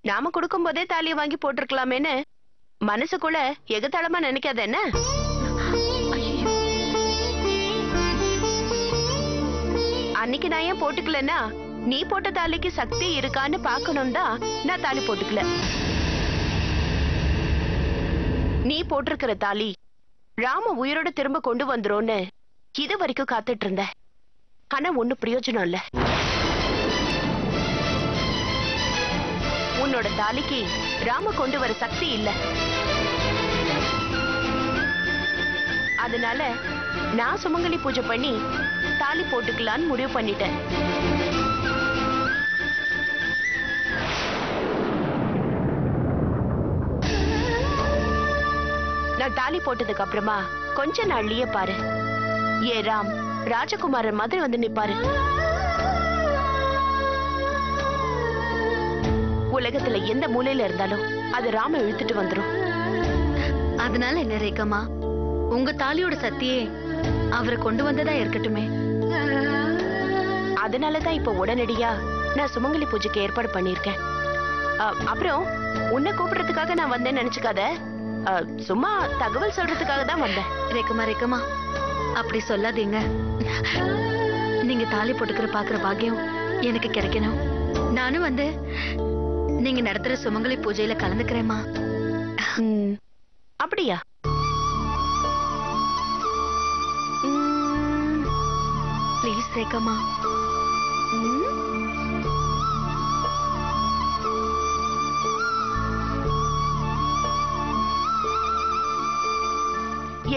நாம கொடுக்கும் போதே தாலியை வாங்கி போட்டிருக்கலாமேன்னு மனசுக்குள்ள எகத்தாளமா நினைக்காத என்ன? அன்னைக்கு நான் ஏன் போட்டுக்கலன்னா நீ போட்ட தாலிக்கு சக்தி இருக்கான்னு பாக்கணும் தான் நான் தாலி போட்டுக்கல. நீ போட்டிருக்கிற தாலி ராம உயிரோட திரும்ப கொண்டு வந்துரும்னு இது வரைக்கும் காத்துட்டு இருந்த. ஆனா ஒண்ணு பிரயோஜனம் இல்ல. உன்னோட தாலிக்கு ராம கொண்டு வர சக்தி இல்ல. அதனால நான் சுமங்கலி பூஜை பண்ணி தாலி போட்டுக்கலான்னு முடிவு பண்ணிட்டேன். நான் தாலி போட்டதுக்கு அப்புறமா கொஞ்ச நாள்லயே பாரு, ஏ ராம் ராஜகுமாரன் மாதிரி வந்து நிப்பாரு. உலகத்துல எந்த மூலையில இருந்தாலும் அது ராம இழுத்துட்டு வந்துரும். அதனால என்ன ரேகம்மா, உங்க தாலியோட சக்தியே அவரை கொண்டு வந்ததா இருக்கட்டுமே. அதனாலதான் இப்ப உடனடியா நான் சுமங்கலி பூஜைக்கு ஏற்பாடு பண்ணிருக்கேன். அப்புறம் உன்னை கூப்பிடுறதுக்காக நான் வந்தேன்னு நினைச்சுக்காத, சும்மா தகவல் சொல்றதுக்காக தான் வந்தேன். ரேகம்மா அப்படி சொல்லாதீங்க. நீங்க தாலி போட்டுக்கிற பாக்குற பாக்கியம் எனக்கு கிடைக்கணும். நானும் வந்து நீங்க நடத்துற சுமங்கலி பூஜையில கலந்துக்கிறேம்மா. அப்படியா? ப்ளீஸ் ரேகம்மா.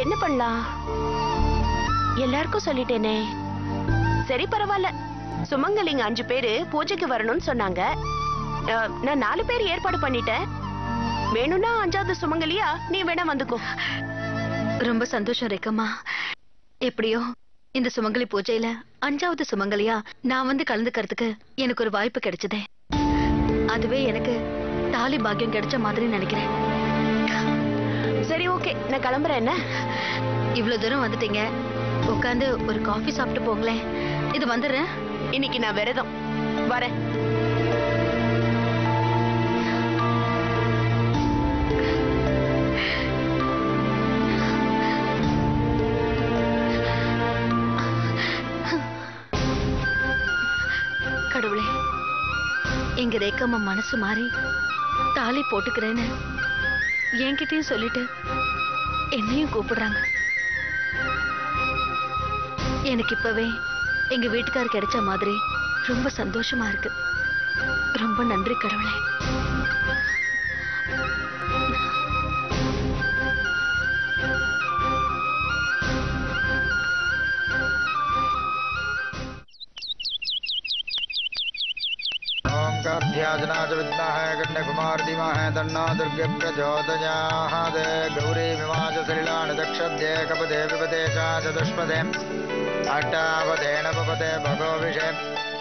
என்ன பண்ணலாம்? எல்லாருக்கும் சொல்லிட்டேனே. சரி பரவாயில்ல, சுமங்கலிங்க 5 பேரு பூஜைக்கு வரணும்னு சொன்னாங்க. நான் 4 பேர் ஏற்பாடு பண்ணிட்டேன். வேணும்னா 5வது சுமங்கலியா நீ வேணா வந்துக்கோ. ரொம்ப சந்தோஷம் ரேகம்மா. எப்படியோ இந்த சுமங்கலி பூஜையில 5வது சுமங்கலியா நான் வந்து கலந்துக்கிறதுக்கு எனக்கு ஒரு வாய்ப்பு கிடைச்சதே. அதுவே எனக்கு தாலி பாக்கியம் கிடைச்ச மாதிரி நினைக்கிறேன். சரி ஓகே, நான் கிளம்புறேன். என்ன இவ்வளவு தூரம் வந்துட்டீங்க, உட்காந்து ஒரு காஃபி சாப்பிட்டு போங்களேன். இது வந்துடுறேன். இன்னைக்கு நான் விரதம் வரேன். கடவுளே, எங்க ரேகம்மா மனசு மாறி தாலி போட்டுக்கிறேன்னு என்கிட்டயும் சொல்லிட்டு என்னையும் கூப்பிடுறாங்க. எனக்கு இப்பவே எங்க வீட்டுக்காரர் கிடைச்ச மாதிரி ரொம்ப சந்தோஷமா இருக்கு. ரொம்ப நன்றி கடவுளே. ध्याजनाच विद्महे कन्याकुमारी धीमहि तन्नो दुर्गे प्रचोदयात्। गौरी विवाच सलिलान् दक्षध्ये कपदे विपदे च चतुष्पदे अष्टापदे नवपदे भगोविषे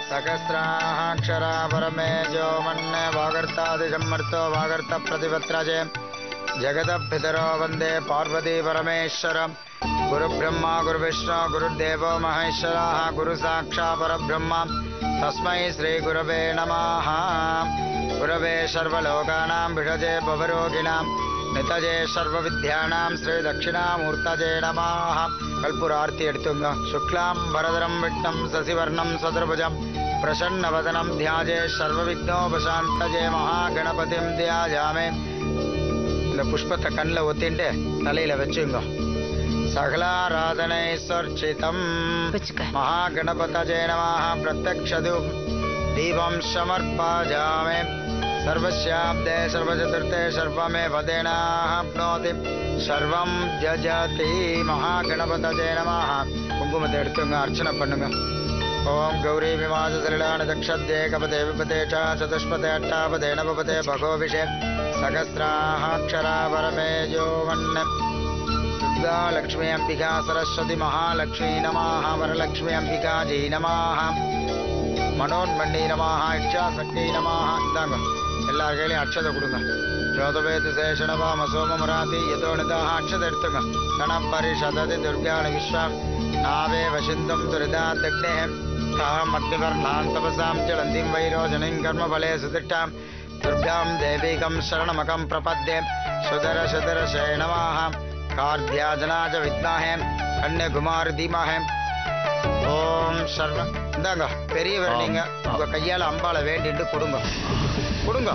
सहस्राक्षरा परमेजो मन्ने वागर्तादिसम्मर्तो वागर्त प्रतिपत्रजे जगदपितरो वन्दे पार्वती परमेश्वर। गुरुब्रह्मा गुरुविष्णु गुरुदेवो महेश्वरः गुरुसाक्षात् परब्रह्म तस्मै श्री गुरवे नमः। गुरवे सर्वलोकानां विषजे भवरोगिणां नितजे सर्वविद्यानां श्री दक्षिणामूर्तजे नमः। कल्पुरार्ति एडुत्तुंग। शुक्लां वरदरं विष्णुं शशिवर्णं चतुर्भुजं प्रसन्नवदनं ध्याये सर्वविघ्नोपशान्तये महागणपतिं ध्यायामि। இந்த புஷ்பத்தை கண்ணில் ஒத்திண்டு தலையில வச்சுங்க. सकलाराधनैश्वर्चितम् महागणपतये नमः। प्रत्यक्षदु दीपं समर्पयामि। सर्वस्याब्दे सर्वचतुर्थे सर्वमेव तेनाप्नोति सर्वं जजति। महागणपतये नमः। कुंकुमத்தை எடுத்துங்க, அர்ச்சனை பண்ணுங்க. ओम गौरी विवाच सलिलान् दक्षध्ये कपदे विपदे च चतुष्पदे अष्टापदे नवपदे भगोविषे सहस्राक्षरा परमेजो वन्ने लक्ष्मी अंबिका सरस्वती महालक्ष्मी नमः। वरलक्ष्मी अंबिका जी नमः। मनोन्मणि नमः। इच्छाशक्ति नमः। इंदांग எல்லார் கையிலையும் அட்சதை கொடுங்க. ஜோதவேது சேஷனவாம சோமமராதி யதோனிதாக அட்சதை எடுத்துங்க. கணப்பரிஷததி துர்காணி விஸ்வாம் நாவே வசிந்தம் துரிதா தக்னே தாம் அக்னிவர்ணாம் தபசாம் ஜலந்திம் வைரோஜனிம் கர்மபலே சுதிஷ்டாம் दुर्गां देवीकं शरणमकं प्रपद्ये सुदर्शय नमः कार्त्याजनाय विद्महे कन्याकुमारी धीमहि ஓம் சர்வ இந்தாங்க பெரியவர் நீங்க உங்க கையால அம்பாளை வேண்டிட்டு கொடுங்க கொடுங்க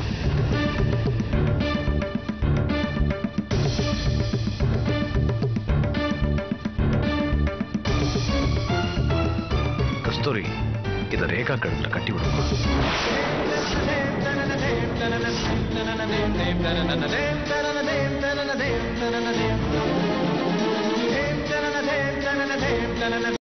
கஸ்தூரி இத ரேகா கழுத்துல கட்டி விடுமா